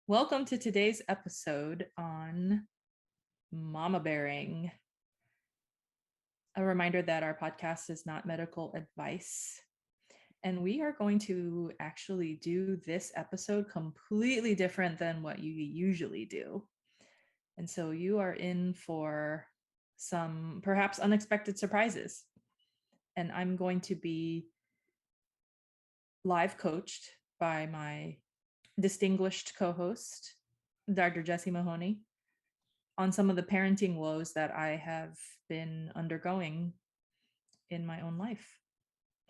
Welcome to today's episode on mama bearing. A reminder that our podcast is not medical advice. And we are going to actually do this episode completely different than what you usually do. And so you are in for some perhaps unexpected surprises. And I'm going to be live coached by my distinguished co-host, Dr. Jessie Mahoney, on some of the parenting woes that I have been undergoing in my own life.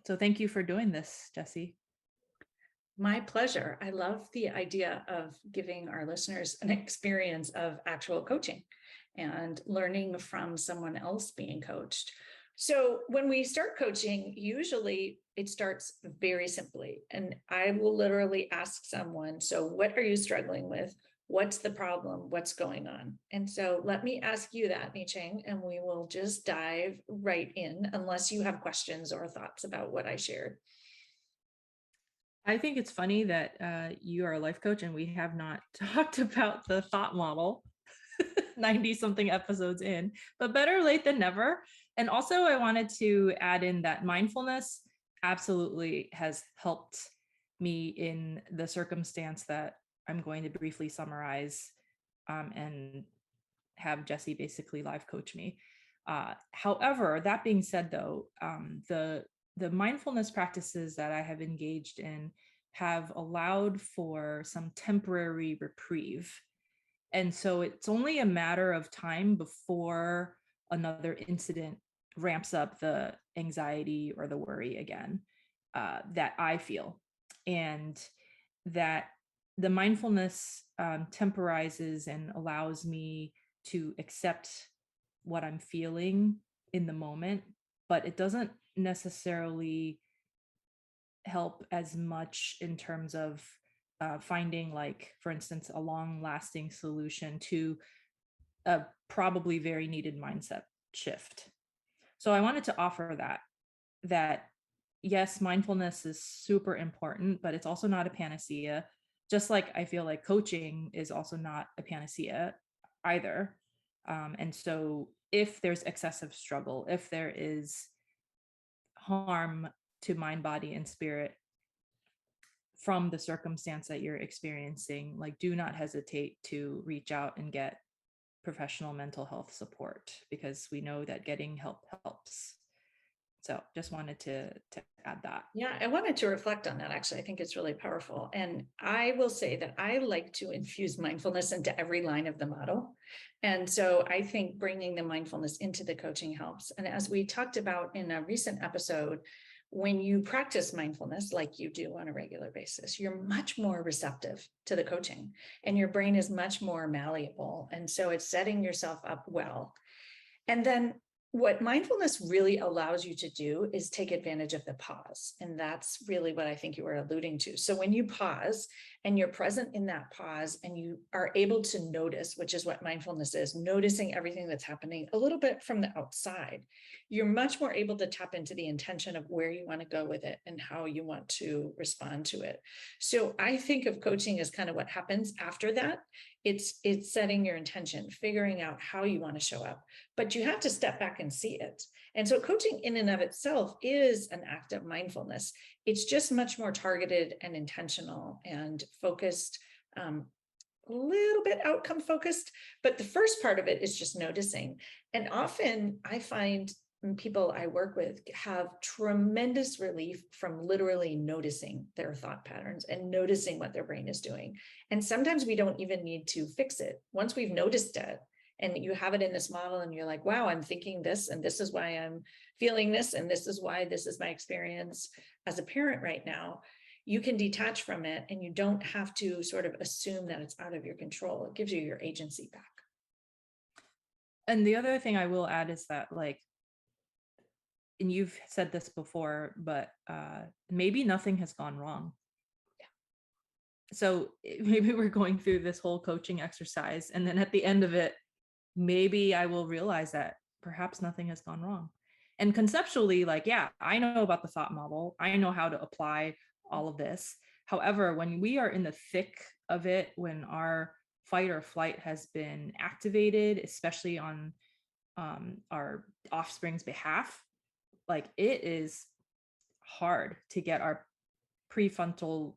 So thank you for doing this, Jessie. My pleasure. I love the idea of giving our listeners an experience of actual coaching and learning from someone else being coached. So when we start coaching, usually it starts very simply. And I will literally ask someone, so what are you struggling with? What's the problem? What's going on? And so let me ask you that, Ni-Cheng, and we will just dive right in unless you have questions or thoughts about what I shared. I think it's funny that you are a life coach and we have not talked about the thought model 90 something episodes in, but better late than never. And also I wanted to add in that mindfulness absolutely has helped me in the circumstance that I'm going to briefly summarize and have Jessie basically live coach me. However, that being said, though, the mindfulness practices that I have engaged in have allowed for some temporary reprieve. And so it's only a matter of time before another incident ramps up the anxiety or the worry again that I feel. And that the mindfulness temporizes and allows me to accept what I'm feeling in the moment, but it doesn't necessarily help as much in terms of finding, like, for instance, a long lasting solution to a probably very needed mindset shift. So I wanted to offer that yes, mindfulness is super important, but it's also not a panacea. Just like I feel like coaching is also not a panacea either. And so if there's excessive struggle, if there is harm to mind, body, and spirit from the circumstance that you're experiencing, like, do not hesitate to reach out and get professional mental health support, because we know that getting help helps. So just wanted to add that. Yeah, I wanted to reflect on that. Actually, I think it's really powerful. And I will say that I like to infuse mindfulness into every line of the model. And so I think bringing the mindfulness into the coaching helps. And as we talked about in a recent episode, when you practice mindfulness like you do on a regular basis, you're much more receptive to the coaching and your brain is much more malleable. And so it's setting yourself up well. And then what mindfulness really allows you to do is take advantage of the pause. And that's really what I think you were alluding to. So when you pause and you're present in that pause and you are able to notice, which is what mindfulness is, noticing everything that's happening a little bit from the outside, you're much more able to tap into the intention of where you want to go with it and how you want to respond to it. So I think of coaching as kind of what happens after that. It's setting your intention, figuring out how you want to show up, but you have to step back and see it. And so coaching in and of itself is an act of mindfulness. It's just much more targeted and intentional and focused, a little bit outcome focused, but the first part of it is just noticing. And often I find people I work with have tremendous relief from literally noticing their thought patterns and noticing what their brain is doing. And sometimes we don't even need to fix it. Once we've noticed it and you have it in this model and you're like, wow, I'm thinking this, and this is why I'm feeling this, and this is why this is my experience as a parent right now, you can detach from it and you don't have to sort of assume that it's out of your control. It gives you your agency back. And the other thing I will add is that, like, and you've said this before, but maybe nothing has gone wrong. Yeah. So maybe we're going through this whole coaching exercise, and then at the end of it, maybe I will realize that perhaps nothing has gone wrong. And conceptually, like, yeah, I know about the thought model. I know how to apply all of this. However, when we are in the thick of it, when our fight or flight has been activated, especially on our offspring's behalf, like it is hard to get our prefrontal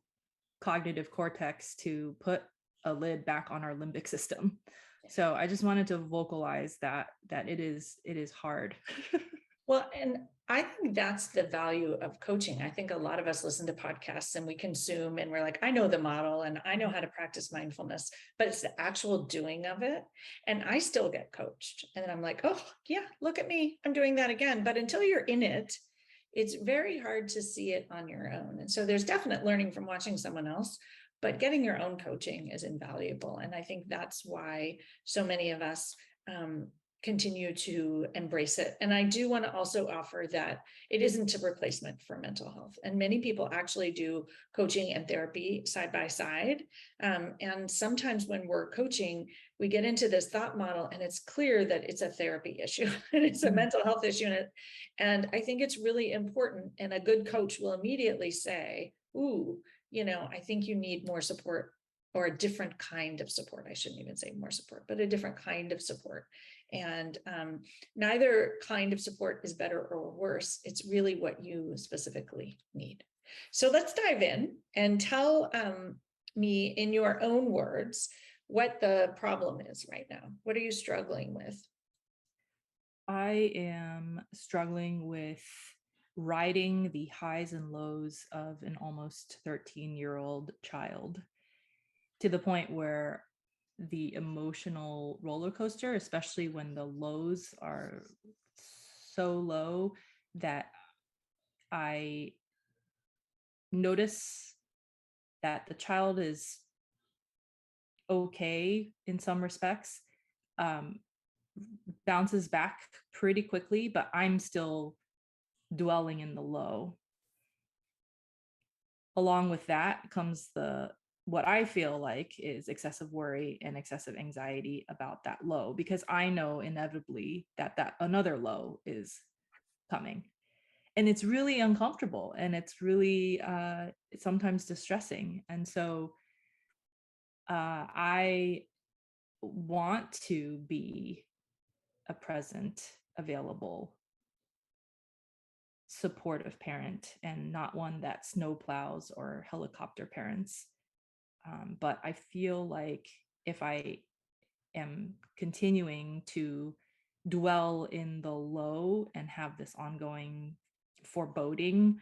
cognitive cortex to put a lid back on our limbic system. So I just wanted to vocalize that it is hard. Well, and I think that's the value of coaching. I think a lot of us listen to podcasts and we consume and we're like, I know the model and I know how to practice mindfulness, but it's the actual doing of it. And I still get coached. And then I'm like, oh, yeah, look at me. I'm doing that again. But until you're in it, it's very hard to see it on your own. And so there's definite learning from watching someone else, but getting your own coaching is invaluable. And I think that's why so many of us continue to embrace it. And I do want to also offer that it isn't a replacement for mental health. And many people actually do coaching and therapy side by side. And sometimes when we're coaching, we get into this thought model and it's clear that it's a therapy issue and it's a mental health issue. And I think it's really important. And a good coach will immediately say, ooh, I think you need more support, or a different kind of support. I shouldn't even say more support, but a different kind of support. And neither kind of support is better or worse. It's really what you specifically need. So let's dive in and tell me in your own words what the problem is right now. What are you struggling with? I am struggling with riding the highs and lows of an almost 13-year-old child, to the point where the emotional roller coaster, especially when the lows are so low that I notice that the child is okay in some respects, bounces back pretty quickly, but I'm still dwelling in the low. Along with that comes what I feel like is excessive worry and excessive anxiety about that low, because I know inevitably that another low is coming. And it's really uncomfortable and it's really sometimes distressing. And so I want to be a present, available, supportive parent and not one that snowplows or helicopter parents. But I feel like if I am continuing to dwell in the low and have this ongoing foreboding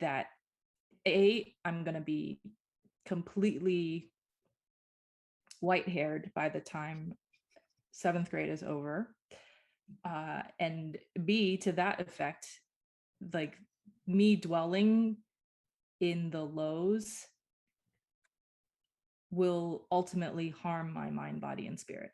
that I'm going to be completely white-haired by the time 7th grade is over, and B, to that effect, like me dwelling in the lows will ultimately harm my mind, body, and spirit.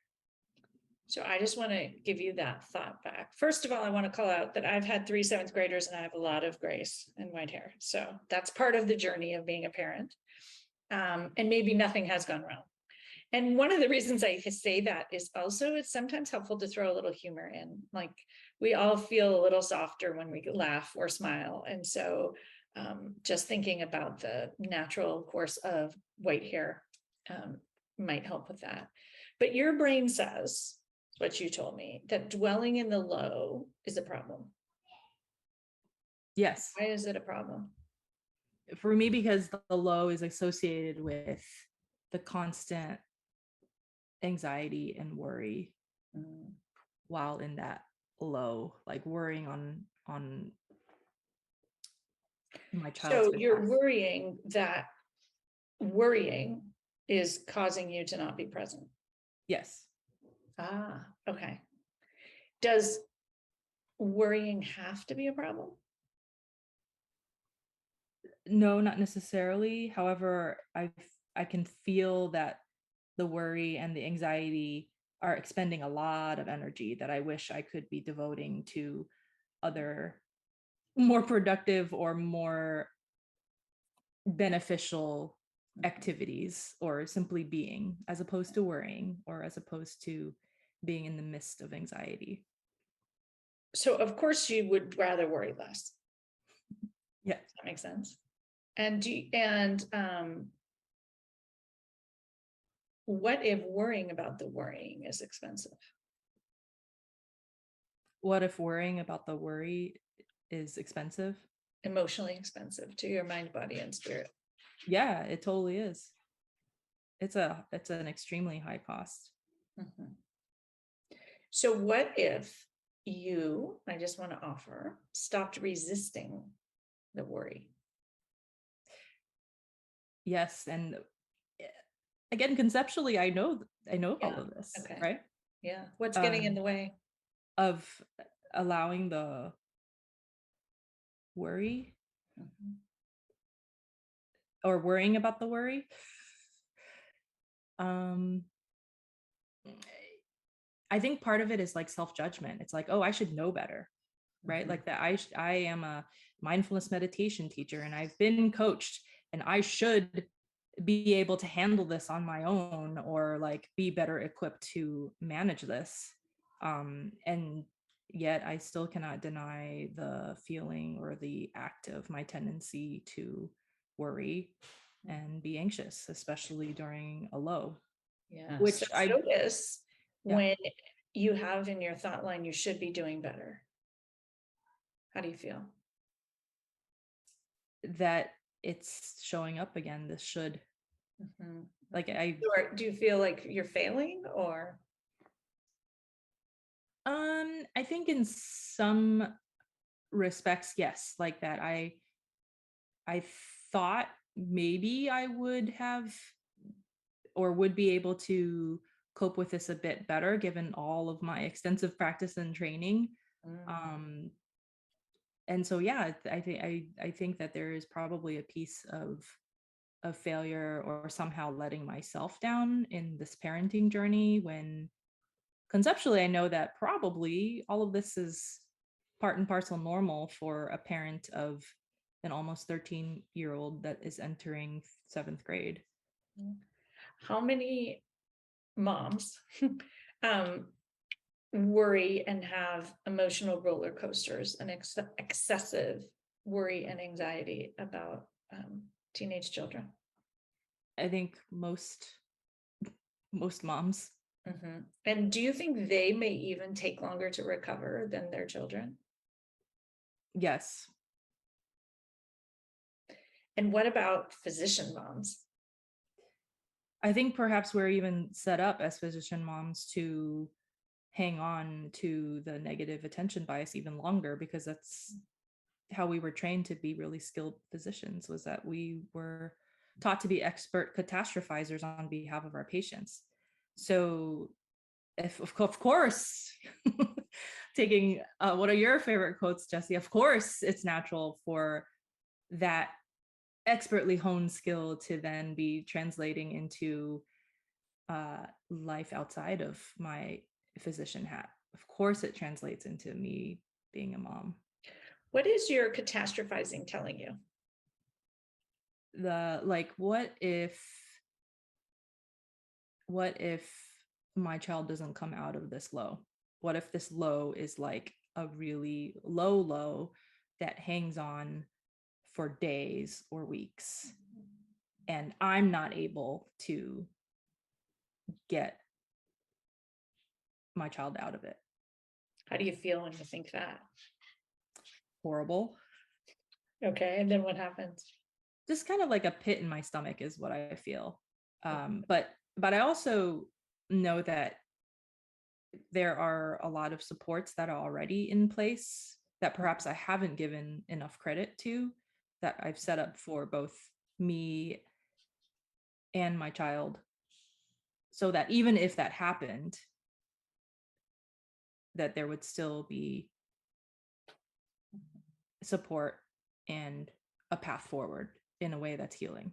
So I just want to give you that thought back. First of all, I want to call out that I've had 3 7th graders and I have a lot of grace and white hair. So that's part of the journey of being a parent. And maybe nothing has gone wrong. And one of the reasons I say that is also it's sometimes helpful to throw a little humor in. Like we all feel a little softer when we laugh or smile. And so just thinking about the natural course of white hair might help with that. But your brain says, what you told me, that dwelling in the low is a problem. Yes. Why is it a problem? For me, because the low is associated with the constant anxiety and worry while in that low, like worrying on my child's So behalf. you're worrying that worrying is causing you to not be present. Yes. Ah, okay. Does worrying have to be a problem? No, not necessarily. However, I can feel that the worry and the anxiety are expending a lot of energy that I wish I could be devoting to other more productive or more beneficial activities, or simply being, as opposed to worrying, or as opposed to being in the midst of anxiety. So of course you would rather worry less. Yeah. Does that make sense? And what if worrying about the worrying is expensive? What if worrying about the worry is expensive? Emotionally expensive to your mind, body, and spirit. Yeah, it totally is. It's an extremely high cost. Mhm. So what if you, I just want to offer, stopped resisting the worry? Yes, and again, conceptually, I know all Yeah. of this, Okay. right? Yeah. What's getting in Um, the way? of allowing the worry Mhm. or worrying about the worry. Um, I think part of it is like self-judgment. It's like, oh, I should know better, right? Mhm. Like that I am a mindfulness meditation teacher and I've been coached and I should be able to handle this on my own or like be better equipped to manage this. And yet I still cannot deny the feeling or the act of my tendency to worry and be anxious, especially during a low, Yeah. So which I, notice yeah, when you have in your thought line, you should be doing better. How do you feel? that it's showing up again. This should, Mhm. like, Or do you feel like you're failing or? I think in some respects, yes, like that. I thought maybe I would have or would be able to cope with this a bit better given all of my extensive practice and training. Mm. Um, and so yeah, I think that there is probably a piece of failure or somehow letting myself down in this parenting journey when conceptually I know that probably all of this is part and parcel normal for a parent of an almost 13-year-old that is entering 7th grade. How many moms um, worry and have emotional roller coasters and excessive worry and anxiety about teenage children? I think most moms. Mhm. And do you think they may even take longer to recover than their children? Yes. And what about physician moms? I think perhaps we're even set up as physician moms to hang on to the negative attention bias even longer because that's how we were trained to be really skilled physicians, was that we were taught to be expert catastrophizers on behalf of our patients. So if of course taking what are your favorite quotes, Jesse? Of course it's natural for that expertly honed skill to then be translating into life outside of my physician hat. Of course it translates into me being a mom. What is your catastrophizing telling you? The like, what if my child doesn't come out of this low? What if this low is like a really low that hangs on for days or weeks and I'm not able to get my child out of it? How do you feel when you think that? Horrible. Okay, and then what happens? Just kind of like a pit in my stomach is what I feel. But I also know that there are a lot of supports that are already in place that perhaps I haven't given enough credit to, that I've set up for both me and my child, so that even if that happened, that there would still be support and a path forward in a way that's healing.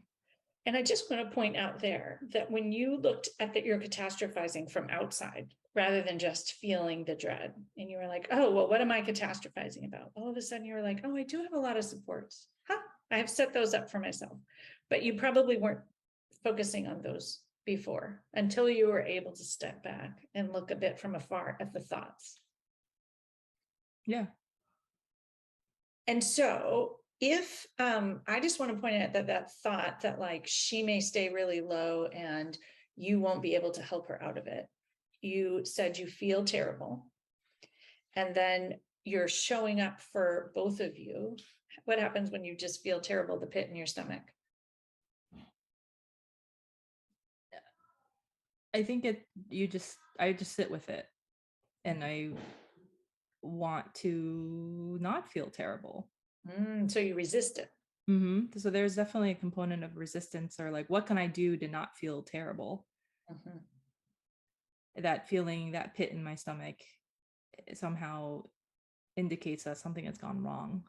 And I just want to point out there that when you looked at your catastrophizing from outside, rather than just feeling the dread, and you were like, oh, well, what am I catastrophizing about? All of a sudden you were like, oh, I do have a lot of supports. Huh, I have set those up for myself. But you probably weren't focusing on those before until you were able to step back and look a bit from afar at the thoughts. Yeah. And so if I just want to point out that that thought that like she may stay really low and you won't be able to help her out of it. You said you feel terrible, and then you're showing up for both of you. What happens when you just feel terrible, the pit in your stomach? I think I just sit with it, and I want to not feel terrible. So you resist it. So there's definitely a component of resistance, or like, what can I do to not feel terrible? Mhm. That feeling, that pit in my stomach, somehow indicates that something has gone wrong.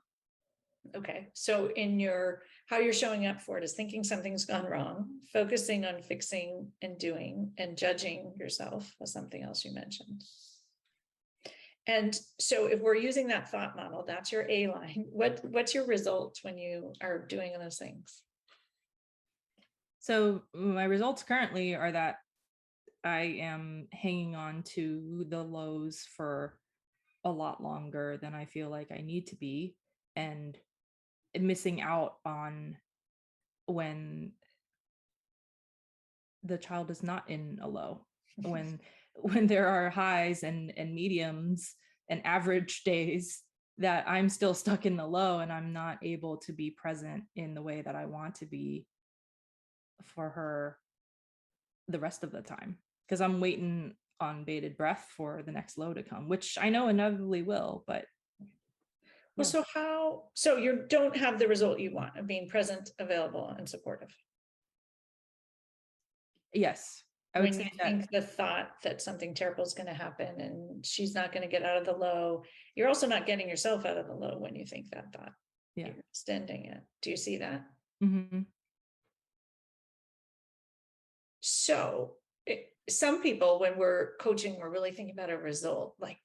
Okay, so in your how you're showing up for it is thinking something's gone wrong, focusing on fixing and doing, and judging yourself was something else you mentioned. And so if we're using that thought model, that's your A line. What's your result when you are doing those things? So my results currently are that I am hanging on to the lows for a lot longer than I feel like I need to be, and missing out on when the child is not in a low, when there are highs and mediums and average days, that I'm still stuck in the low and I'm not able to be present in the way that I want to be for her the rest of the time, because I'm waiting on bated breath for the next low to come, which I know inevitably will. But Well, yeah, so you don't have the result you want of being present, available, and supportive. yes, I would When say you that. think the thought that something terrible is going to happen and she's not going to get out of the low, you're also not getting yourself out of the low when you think that thought. Yeah. You're extending it. Do you see that? Mm-hmm. So some people, when we're coaching, we're really thinking about a result. Like,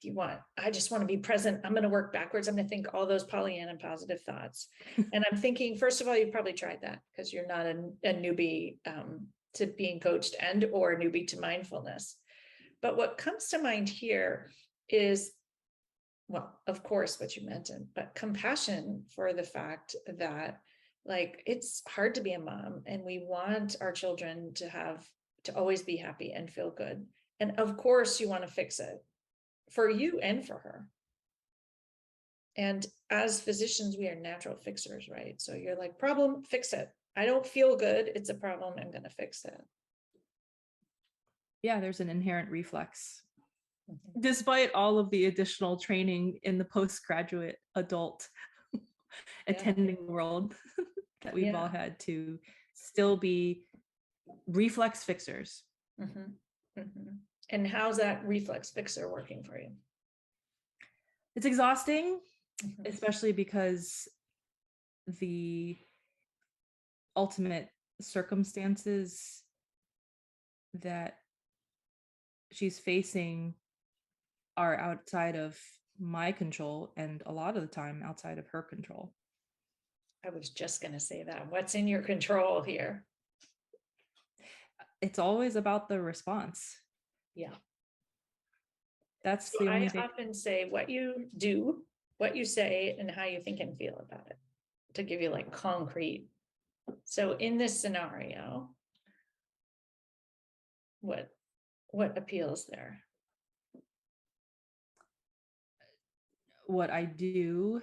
I just want to be present. I'm going to work backwards. I'm going to think all those Pollyanna positive thoughts. And I'm thinking, first of all, you've probably tried that because you're not a newbie to being coached and or a newbie to mindfulness. But what comes to mind here is, well, of course, what you mentioned, but compassion for the fact that like it's hard to be a mom and we want our children to always be happy and feel good. And of course, you want to fix it for you and for her. And as physicians, we are natural fixers, right? So you're like, problem, fix it. I don't feel good. It's a problem. I'm going to fix it. Yeah, there's an inherent reflex, Mhm. despite all of the additional training in the postgraduate adult Yeah. attending world that we've all Yeah. had, to still be reflex fixers. Mhm. Mhm. And how's that reflex fixer working for you? It's exhausting, Mhm. especially because the ultimate circumstances that she's facing are outside of my control, and a lot of the time outside of her control. I was just going to say that. What's in your control here? It's always about the response. Yeah. That's So the I only thing. often say what you do, what you say, and how you think and feel about it to give you like concrete. So in this scenario, what what appeals there? What I do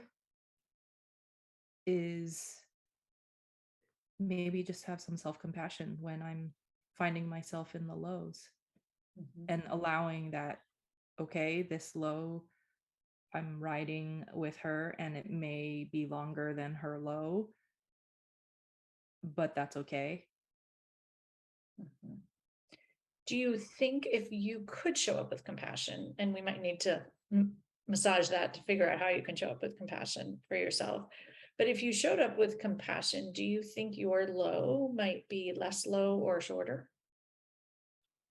is maybe just have some self-compassion when I'm finding myself in the lows, Mhm. and allowing that, okay, this low I'm riding with her and it may be longer than her low, but that's okay. Mhm. Do you think if you could show up with compassion, and we might need to massage that to figure out how you can show up with compassion for yourself, but if you showed up with compassion, do you think your low might be less low or shorter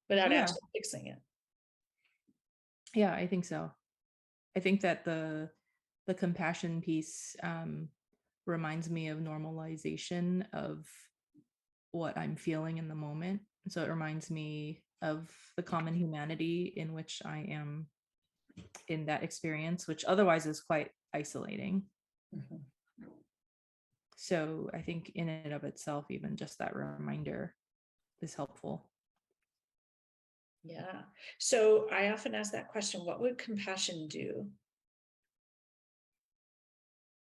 without Yeah, actually fixing it? yeah, I think so. I think that the compassion piece reminds me of normalization of what I'm feeling in the moment. So it reminds me of the common humanity in which I am in that experience, which otherwise is quite isolating. Mhm. So I think in and of itself, even just that reminder is helpful. Yeah. So I often ask that question, what would compassion do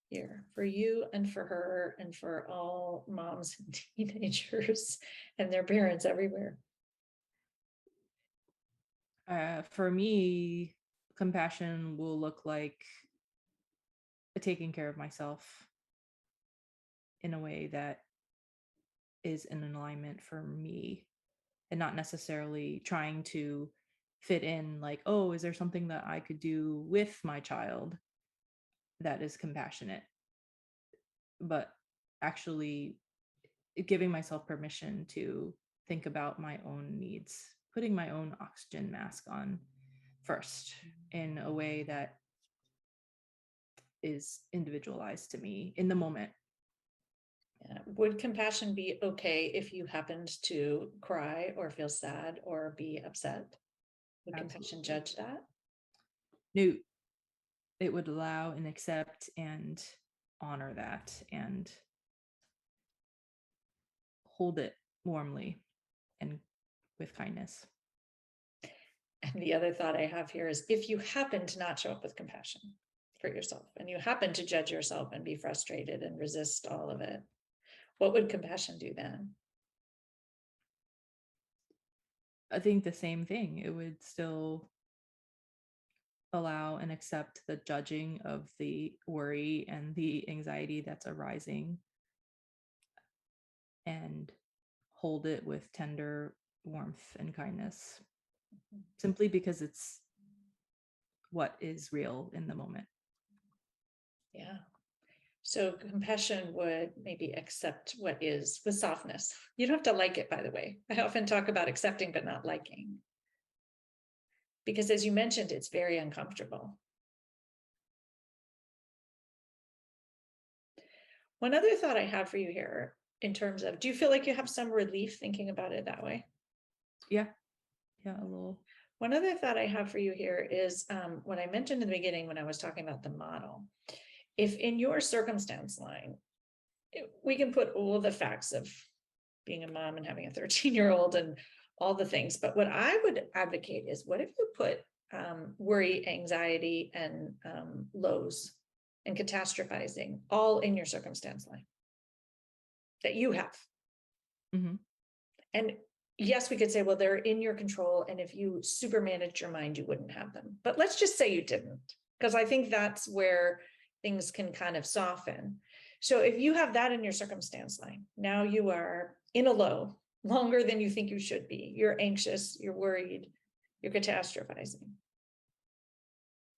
here for you and for her and for all moms and teenagers and their parents everywhere? For me, compassion will look like taking care of myself in a way that is in alignment for me, and not necessarily trying to fit in like, oh, is there something that I could do with my child that is compassionate, but actually giving myself permission to think about my own needs, putting my own oxygen mask on first in a way that is individualized to me in the moment. Yeah. Would compassion be okay if you happened to cry or feel sad or be upset? Would compassion Absolutely. judge that? No, it would allow and accept and honor that and hold it warmly and with kindness. And the other thought I have here is if you happen to not show up with compassion for yourself and you happen to judge yourself and be frustrated and resist all of it, what would compassion do then? I think the same thing. It would still allow and accept the judging of the worry and the anxiety that's arising and hold it with tender warmth and kindness, simply because it's what is real in the moment. Yeah. So compassion would maybe accept what is with softness. You don't have to like it, by the way. I often talk about accepting but not liking. Because as you mentioned, it's very uncomfortable. One other thought I have for you here in terms of, do you feel like you have some relief thinking about it that way? Yeah. Yeah. A little. One other thought I have for you here is what I mentioned in the beginning when I was talking about the model. If in your circumstance line, we can put all the facts of being a mom and having a 13-year-old and all the things, but what I would advocate is what if you put worry, anxiety, and lows and catastrophizing all in your circumstance line that you have. Mm-hmm. And yes, we could say, well, they're in your control. And if you super managed your mind, you wouldn't have them. But let's just say you didn't, because I think that's where things can kind of soften. So if you have that in your circumstance line, now you are in a low longer than you think you should be. You're anxious, you're worried, you're catastrophizing.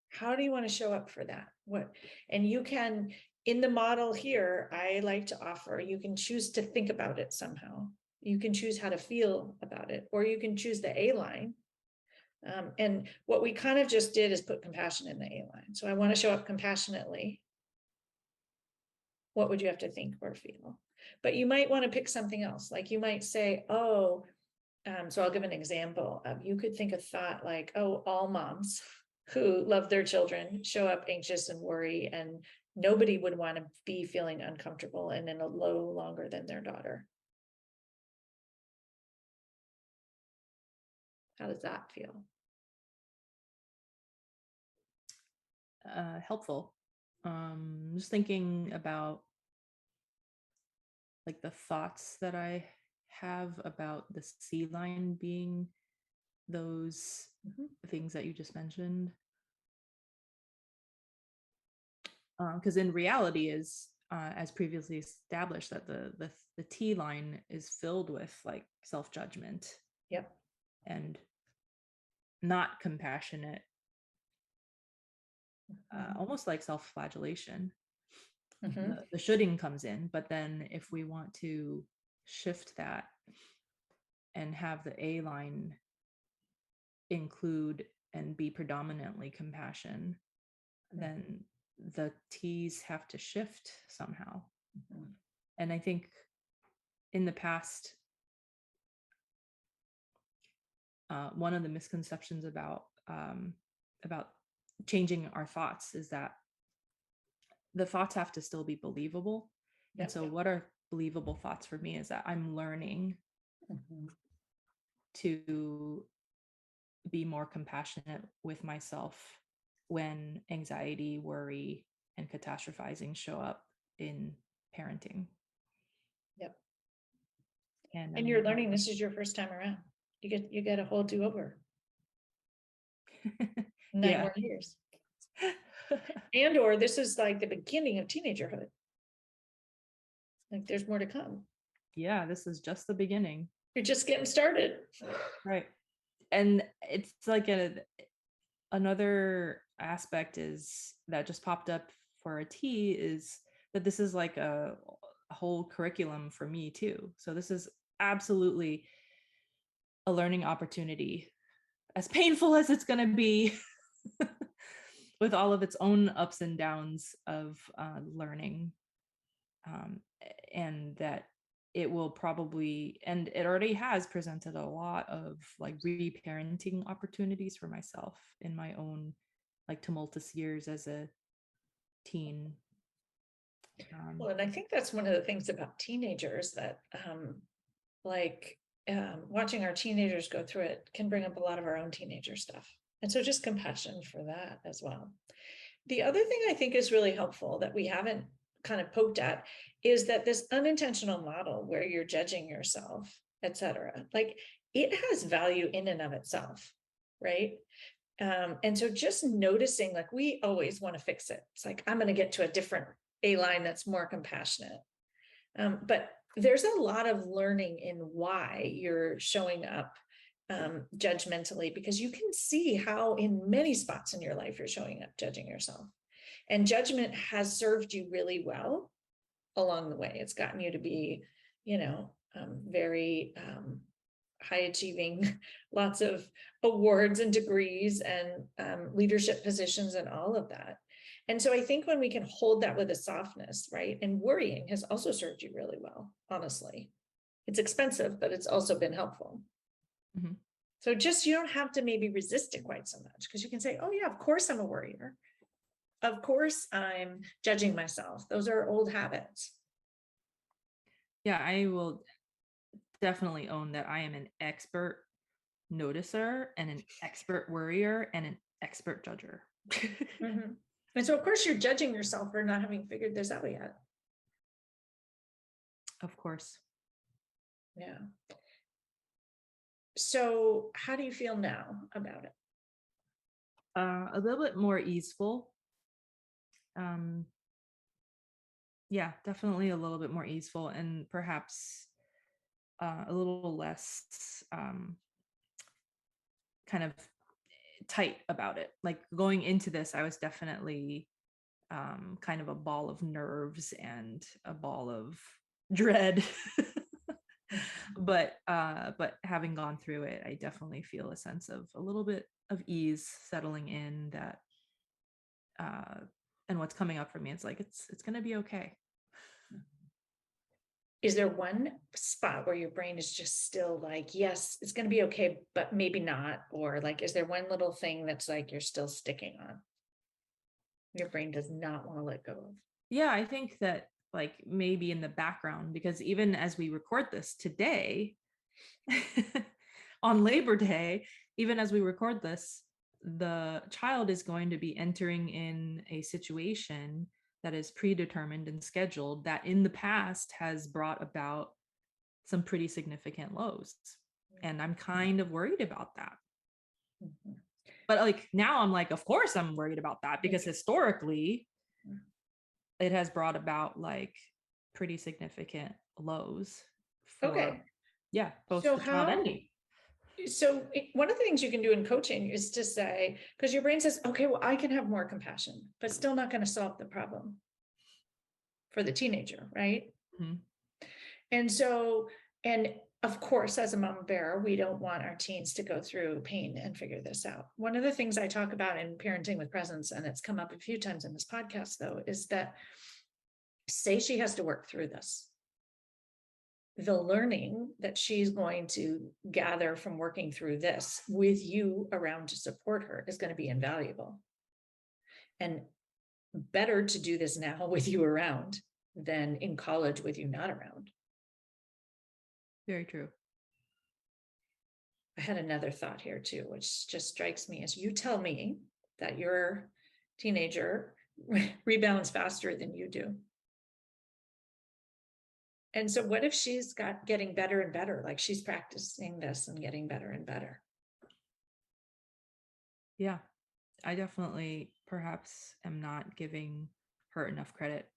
How do you want to show up for that? What? And you can, in the model here, I like to offer, you can choose to think about it somehow. You can choose how to feel about it, or you can choose the A line. And what we kind of just did is put compassion in the A line. So I want to show up compassionately. What would you have to think or feel? But you might want to pick something else. Like you might say, oh, so I'll give an example of, you could think a thought like, oh, all moms who love their children show up anxious and worry, and nobody would want to be feeling uncomfortable and in a low longer than their daughter. How does that feel? Helpful. Just thinking about like the thoughts that I have about the sea line being those things that you just mentioned. Because in reality is as previously established that the T line is filled with like self-judgment Yep. and not compassionate, almost like self-flagellation. The shoulding comes in, but then if we want to shift that and have the A line include and be predominantly compassion, then the T's have to shift somehow. And I think in the past, one of the misconceptions about changing our thoughts is that the thoughts have to still be believable, And so what are believable thoughts for me is that I'm learning to be more compassionate with myself when anxiety, worry, and catastrophizing show up in parenting. Yep. And And you're learning this is your first time around. You get a whole do-over. 9 more years. And or this is like the beginning of teenagerhood. Like there's more to come. Yeah, this is just the beginning. You're just getting started. Right. And it's like another aspect is that just popped up for a T is that this is like a whole curriculum for me too. So this is absolutely a learning opportunity, as painful as it's going to be, with all of its own ups and downs of learning. And that it will probably, and it already has presented a lot of like reparenting opportunities for myself in my own like tumultuous years as a teen. Well, and I think that's one of the things about teenagers that watching our teenagers go through it can bring up a lot of our own teenager stuff. And so just compassion for that as well. The other thing I think is really helpful that we haven't kind of poked at is that this unintentional model where you're judging yourself, etc., like it has value in and of itself, right? And so just noticing, like we always want to fix it. It's like, I'm going to get to a different A line that's more compassionate. But there's a lot of learning in why you're showing up judgmentally, because you can see how in many spots in your life you're showing up judging yourself. And judgment has served you really well along the way. It's gotten you to be, very high achieving, lots of awards and degrees and leadership positions and all of that. And so I think when we can hold that with a softness, right? And worrying has also served you really well, honestly. It's expensive, but it's also been helpful. Mm-hmm. So just, you don't have to maybe resist it quite so much, because you can say, oh yeah, of course I'm a worrier. Of course I'm judging myself. Those are old habits. Yeah, I will definitely own that I am an expert noticer and an expert worrier and an expert judger. Mm-hmm. And so of course you're judging yourself for not having figured this out yet. Of course. Yeah. So how do you feel now about it? A little bit more easeful. Yeah, definitely a little bit more easeful, and perhaps a little less kind of tight about it. Like going into this, I was definitely kind of a ball of nerves and a ball of dread. But having gone through it, I definitely feel a sense of a little bit of ease settling in, that and what's coming up for me, it's like it's going to be okay. Is there one spot where your brain is just still like, yes, it's going to be okay, but maybe not? Or like, is there one little thing that's like you're still sticking on? Your brain does not want to let go of. Yeah, I think that like maybe in the background, because even as we record this today, on Labor Day, even as we record this, the child is going to be entering in a situation that is predetermined and scheduled, that in the past has brought about some pretty significant lows. And I'm kind of worried about that. Mm-hmm. But like now I'm like, of course I'm worried about that, because historically it has brought about like pretty significant lows for, both so the child and me. So one of the things you can do in coaching is to say, because your brain says, okay, well, I can have more compassion, but still not going to solve the problem for the teenager, right? Mm-hmm. And so, and of course, as a mama bear, we don't want our teens to go through pain and figure this out. One of the things I talk about in Parenting with Presence, and it's come up a few times in this podcast, though, is that say she has to work through this. The learning that she's going to gather from working through this with you around to support her is going to be invaluable. And better to do this now with you around than in college with you not around. Very true. I had another thought here too, which just strikes me as you tell me that your teenager rebounds faster than you do. And so what if she's got getting better and better, like she's practicing this and getting better and better? Yeah, I definitely perhaps am not giving her enough credit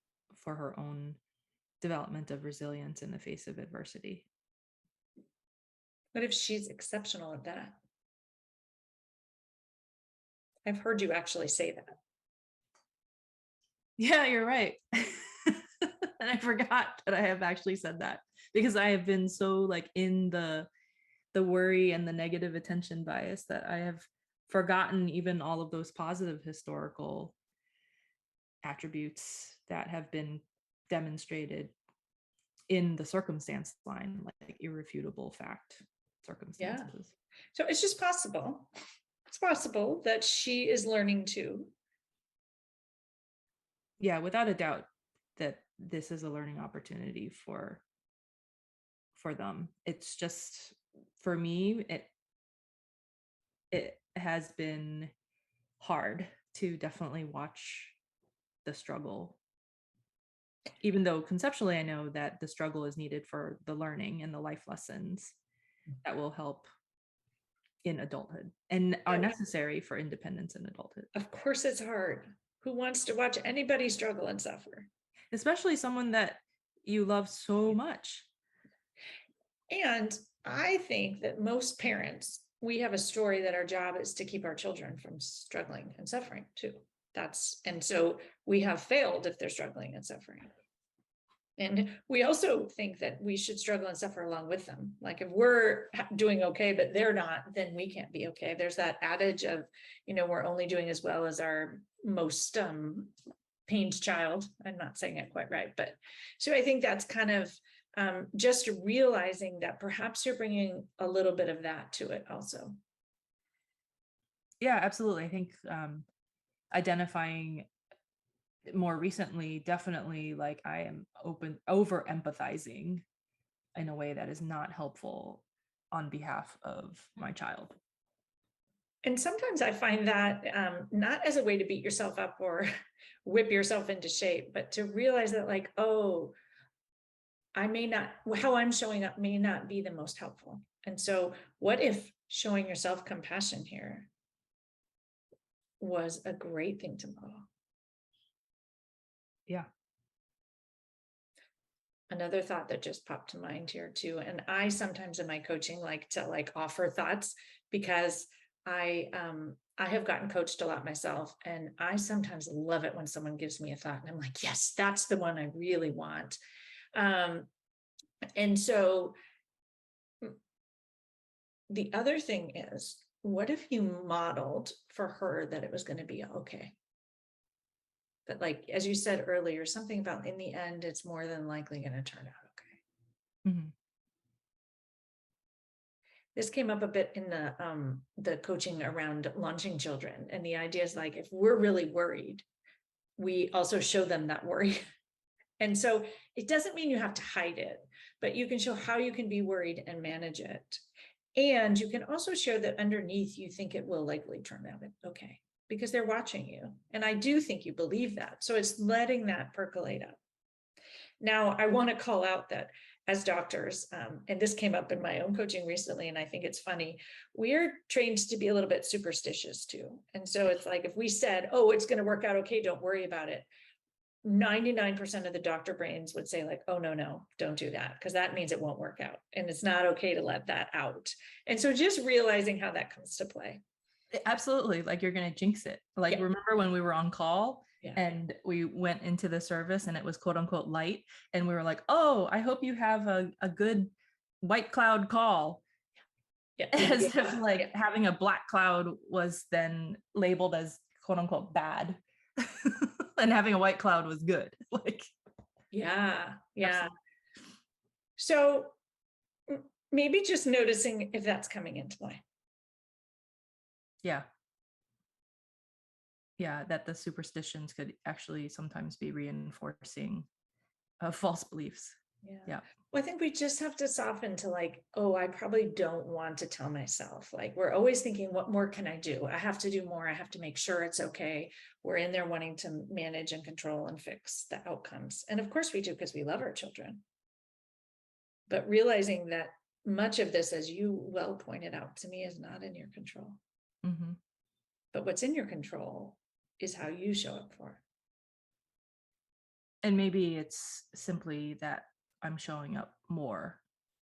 for her own development of resilience in the face of adversity. What if she's exceptional at that? I've heard you actually say that. Yeah, you're right. And I forgot that I have actually said that because I have been so like in the worry and the negative attention bias that I have forgotten even all of those positive historical attributes that have been demonstrated in the circumstance line, like irrefutable fact Yeah. circumstances. So it's just possible. It's possible that she is learning too. Yeah, without a doubt that this is a learning opportunity for them. It's just for me, it has been hard to definitely watch the struggle, even though conceptually I know that the struggle is needed for the learning and the life lessons that will help in adulthood and are necessary for independence in adulthood. Of course, it's hard. Who wants to watch anybody struggle and suffer? Especially someone that you love so much. And I think that most parents, we have a story that our job is to keep our children from struggling and suffering too. And so we have failed if they're struggling and suffering. And we also think that we should struggle and suffer along with them. Like if we're doing okay, but they're not, then we can't be okay. There's that adage of, we're only doing as well as our most pained child. I'm not saying it quite right, but so I think that's kind of just realizing that perhaps you're bringing a little bit of that to it also. Yeah, absolutely. I think identifying more recently, definitely like I am over empathizing in a way that is not helpful on behalf of my child. And sometimes I find that not as a way to beat yourself up or whip yourself into shape, but to realize that like, oh, I may not, how I'm showing up may not be the most helpful. And so what if showing yourself compassion here was a great thing to model? Yeah. Another thought that just popped to mind here too. And I sometimes in my coaching like to like offer thoughts because I have gotten coached a lot myself. And I sometimes love it when someone gives me a thought and I'm like, yes, that's the one I really want. And so the other thing is, what if you modeled for her that it was going to be okay? But like, as you said earlier, something about in the end, it's more than likely going to turn out okay. Mm-hmm. This came up a bit in the coaching around launching children. And the idea is like, if we're really worried, we also show them that worry. And so it doesn't mean you have to hide it, but you can show how you can be worried and manage it. And you can also show that underneath you think it will likely turn out okay, because they're watching you. And I do think you believe that. So it's letting that percolate up. Now, I want to call out that as doctors, and this came up in my own coaching recently, and I think it's funny, we're trained to be a little bit superstitious too. And so it's like, if we said, oh, it's going to work out okay, don't worry about it, 99% of the doctor brains would say like, oh, no, don't do that, because that means it won't work out. And it's not okay to let that out. And so just realizing how that comes to play. Absolutely. Like you're going to jinx it. Like, Yeah. remember when we were on call Yeah. and we went into the service and it was quote unquote light. And we were like, oh, I hope you have a good white cloud call. Yeah. As if like having a black cloud was then labeled as quote unquote bad. And having a white cloud was good. Like, yeah. absolutely. So maybe just noticing if that's coming into play. Yeah. Yeah, that the superstitions could actually sometimes be reinforcing false beliefs. Yeah. Yeah. Well, I think we just have to soften to like, oh, I probably don't want to tell myself. Like, we're always thinking, what more can I do? I have to do more. I have to make sure it's okay. We're in there wanting to manage and control and fix the outcomes. And of course we do, because we love our children. But realizing that much of this, as you well pointed out to me, is not in your control. Mm-hmm. But what's in your control is how you show up for it. And maybe it's simply that I'm showing up more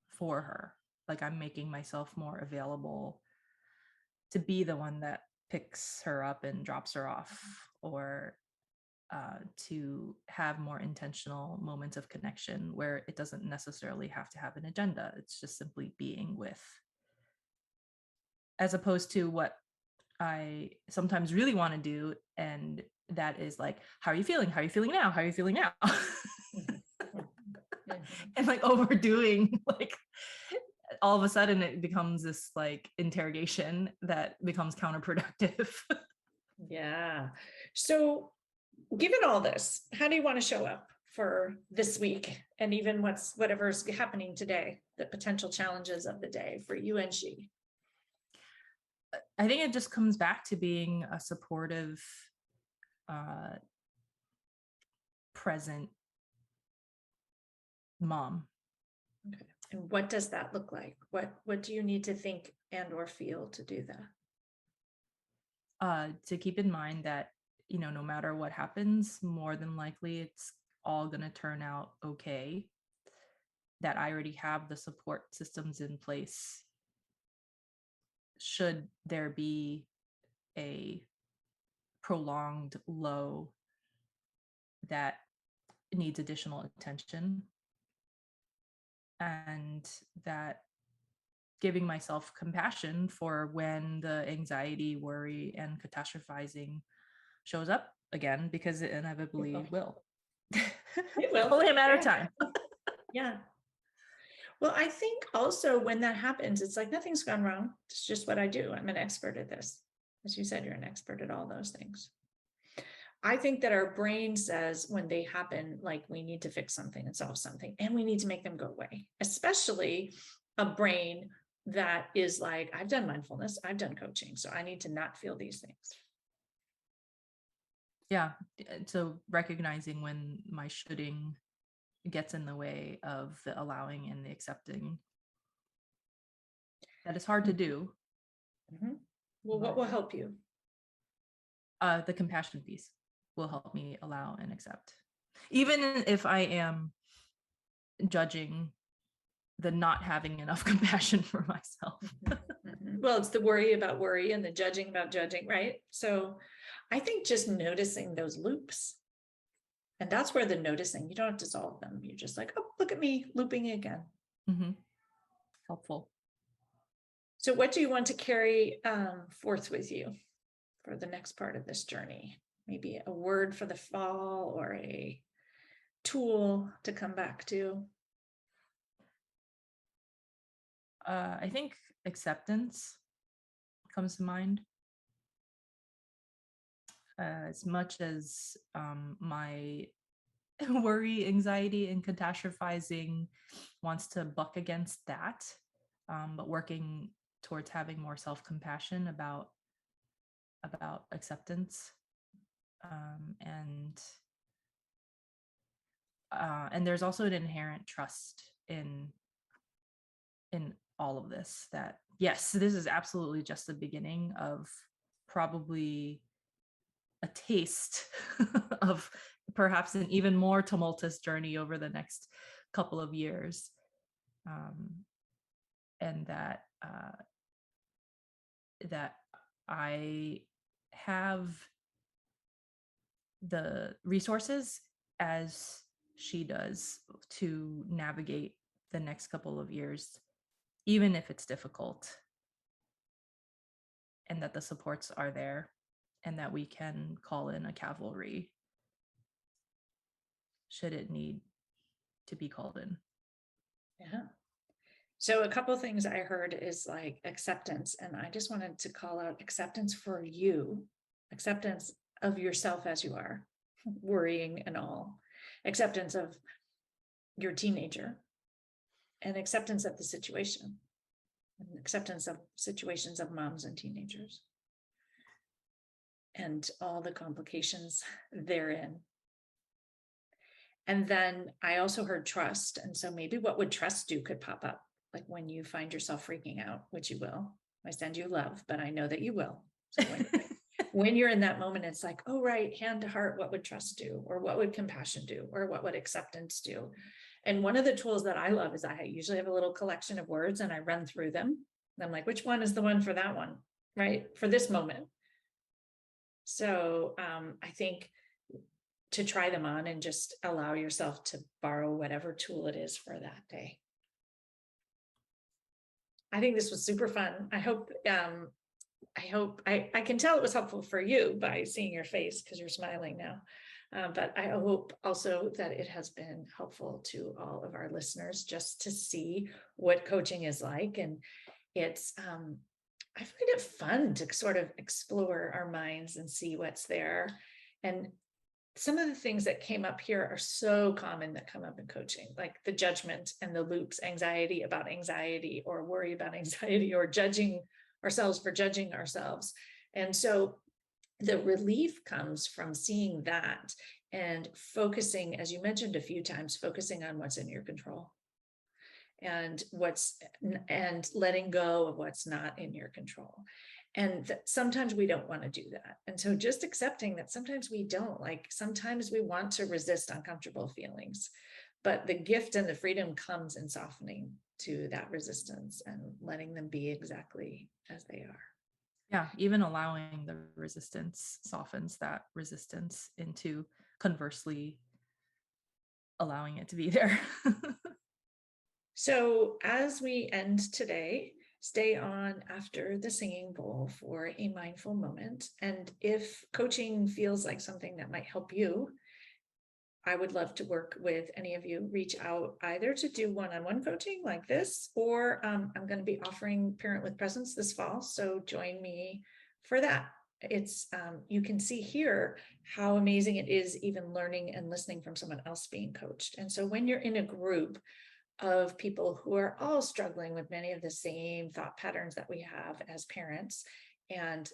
for her. Like I'm making myself more available to be the one that picks her up and drops her off, or to have more intentional moments of connection where it doesn't necessarily have to have an agenda. It's just simply being with, as opposed to what I sometimes really want to do. And that is like, how are you feeling? How are you feeling now? How are you feeling now? And like overdoing, like all of a sudden it becomes this like interrogation that becomes counterproductive. Yeah. So given all this, how do you want to show up for this week, and even whatever's happening today, the potential challenges of the day for you and she? I think it just comes back to being a supportive, present mom. Okay. And what does that look like? What do you need to think and or feel to do that? To keep in mind that, no matter what happens, more than likely it's all going to turn out okay. That I already have the support systems in place should there be a prolonged low that needs additional attention, and that giving myself compassion for when the anxiety, worry, and catastrophizing shows up again, because it inevitably will. It will. Only a matter of time. Yeah. Well, I think also when that happens, it's like nothing's gone wrong. It's just what I do. I'm an expert at this. As you said, you're an expert at all those things. I think that our brain says when they happen, like we need to fix something and solve something, and we need to make them go away, especially a brain that is like, I've done mindfulness, I've done coaching, so I need to not feel these things. Yeah. So recognizing when my shoulding gets in the way of the allowing and the accepting. That is hard to do. Mm-hmm. Well, what will help you? The compassion piece will help me allow and accept. Even if I am judging the not having enough compassion for myself. Mm-hmm. Well, it's the worry about worry and the judging about judging, right? So I think just noticing those loops. And that's where the noticing, you don't have to solve them. You're just like, oh, look at me looping again. Mm-hmm. Helpful. So what do you want to carry forth with you for the next part of this journey? Maybe a word for the fall or a tool to come back to? I think acceptance comes to mind. As much as my worry, anxiety, and catastrophizing wants to buck against that, but working towards having more self-compassion about acceptance, and there's also an inherent trust in all of this, that yes, this is absolutely just the beginning of probably a taste of perhaps an even more tumultuous journey over the next couple of years, and that that I have the resources, as she does, to navigate the next couple of years, even if it's difficult, and that the supports are there, and that we can call in a cavalry should it need to be called in. Yeah. So a couple of things I heard is like acceptance. And I just wanted to call out acceptance for you, acceptance of yourself as you are, worrying and all, acceptance of your teenager, and acceptance of the situation, and acceptance of situations of moms and teenagers, and all the complications therein. And then I also heard trust. And so maybe what would trust do could pop up, like when you find yourself freaking out, which you will. I send you love, but I know that you will. So when you're in that moment, it's like, oh, right, hand to heart, what would trust do? Or what would compassion do? Or what would acceptance do? And one of the tools that I love is I usually have a little collection of words and I run through them. And I'm like, which one is the one for that one, right? For this moment. So I think to try them on and just allow yourself to borrow whatever tool it is for that day. I think this was super fun. I hope I can tell it was helpful for you by seeing your face because you're smiling now. But I hope also that it has been helpful to all of our listeners just to see what coaching is like. And it's, I find it fun to sort of explore our minds and see what's there. And some of the things that came up here are so common that come up in coaching, like the judgment and the loops, anxiety about anxiety, or worry about anxiety, or judging ourselves for judging ourselves. And so the relief comes from seeing that and focusing, as you mentioned a few times, focusing on what's in your control and letting go of what's not in your control. And sometimes we don't want to do that. And so just accepting that sometimes we don't, like sometimes we want to resist uncomfortable feelings, but the gift and the freedom comes in softening to that resistance and letting them be exactly as they are. Yeah, even allowing the resistance softens that resistance into conversely allowing it to be there. So as we end today, stay on after the singing bowl for a mindful moment. And if coaching feels like something that might help you, I would love to work with any of you. Reach out either to do one-on-one coaching like this, or I'm going to be offering Parent with Presence this fall. So join me for that. It's you can see here how amazing it is even learning and listening from someone else being coached. And so when you're in a group of people who are all struggling with many of the same thought patterns that we have as parents and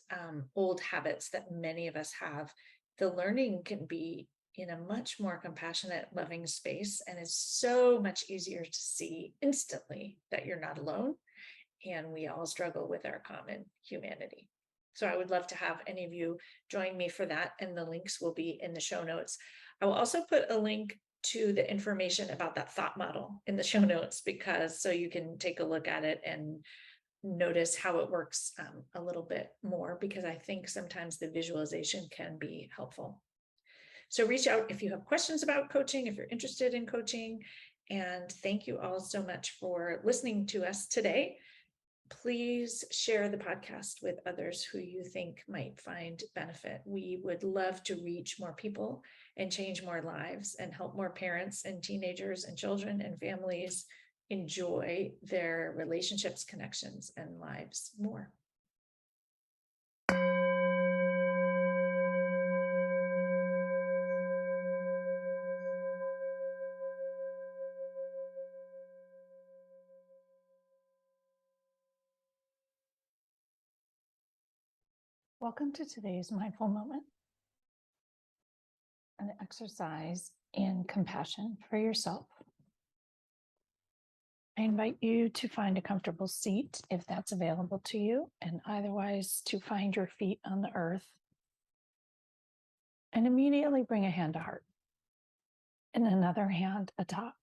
old habits that many of us have, the learning can be in a much more compassionate, loving space. And it's so much easier to see instantly that you're not alone. And we all struggle with our common humanity. So I would love to have any of you join me for that. And the links will be in the show notes. I will also put a link to the information about that thought model in the show notes, because so you can take a look at it and notice how it works a little bit more, because I think sometimes the visualization can be helpful. So reach out if you have questions about coaching, if you're interested in coaching. And thank you all so much for listening to us today. Please share the podcast with others who you think might find benefit. We would love to reach more people and change more lives and help more parents and teenagers and children and families enjoy their relationships, connections, and lives more. Welcome to today's mindful moment, an exercise in compassion for yourself. I invite you to find a comfortable seat if that's available to you, and otherwise to find your feet on the earth. And immediately bring a hand to heart and another hand atop.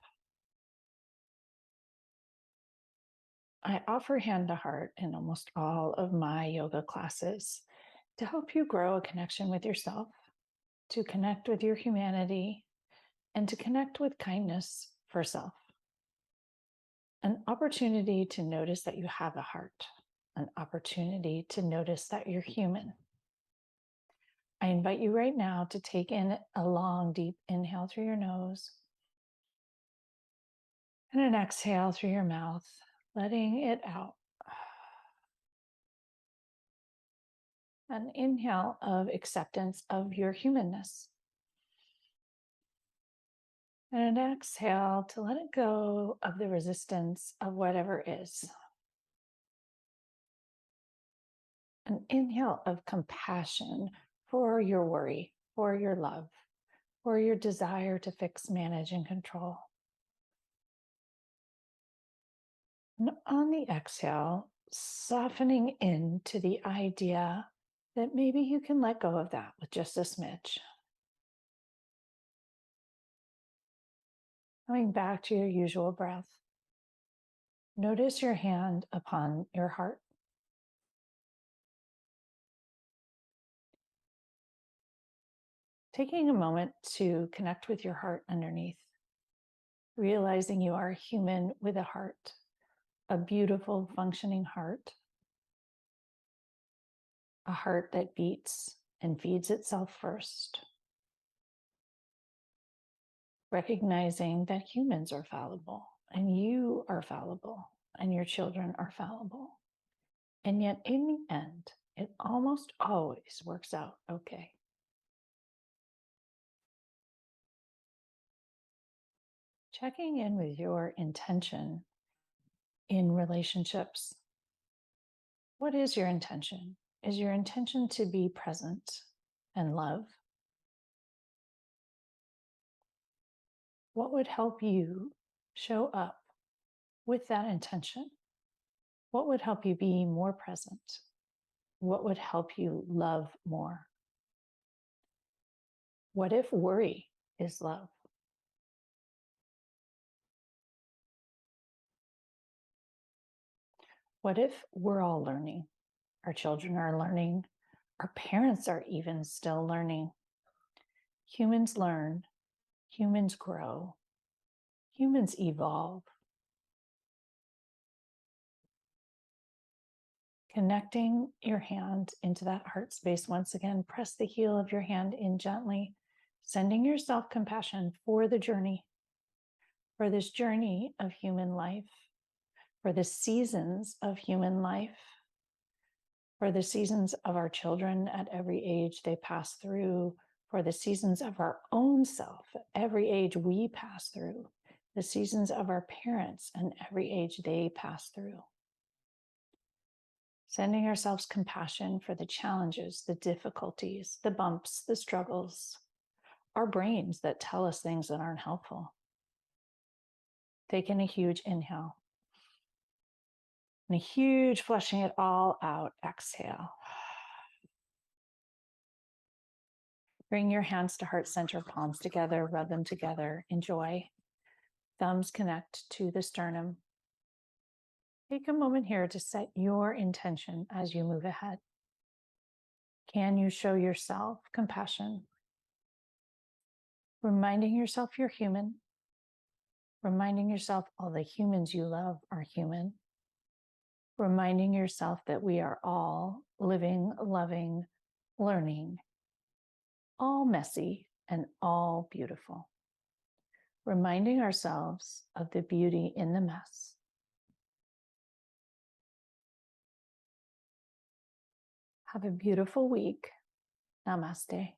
I offer hand to heart in almost all of my yoga classes to help you grow a connection with yourself, to connect with your humanity, and to connect with kindness for self. An opportunity to notice that you have a heart, an opportunity to notice that you're human. I invite you right now to take in a long, deep inhale through your nose and an exhale through your mouth, letting it out. An inhale of acceptance of your humanness. And an exhale to let it go of the resistance of whatever is. An inhale of compassion for your worry, for your love, for your desire to fix, manage, and control. And on the exhale, softening into the idea that maybe you can let go of that with just a smidge. Coming back to your usual breath. Notice your hand upon your heart. Taking a moment to connect with your heart underneath, realizing you are a human with a heart, a beautiful, functioning heart, a heart that beats and feeds itself first. Recognizing that humans are fallible and you are fallible and your children are fallible. And yet, in the end, it almost always works out okay. Checking in with your intention in relationships. What is your intention? Is your intention to be present and love? What would help you show up with that intention? What would help you be more present? What would help you love more? What if worry is love? What if we're all learning? Our children are learning. Our parents are even still learning. Humans learn. Humans grow. Humans evolve. Connecting your hand into that heart space once again, press the heel of your hand in gently, sending yourself compassion for the journey, for this journey of human life, for the seasons of human life, for the seasons of our children at every age they pass through, for the seasons of our own self at every age we pass through, the seasons of our parents and every age they pass through. Sending ourselves compassion for the challenges, the difficulties, the bumps, the struggles, our brains that tell us things that aren't helpful. Taking a huge inhale and a huge flushing it all out. Exhale. Bring your hands to heart center, palms together, rub them together. Enjoy. Thumbs connect to the sternum. Take a moment here to set your intention as you move ahead. Can you show yourself compassion? Reminding yourself you're human. Reminding yourself all the humans you love are human. Reminding yourself that we are all living, loving, learning, all messy and all beautiful. Reminding ourselves of the beauty in the mess. Have a beautiful week. Namaste.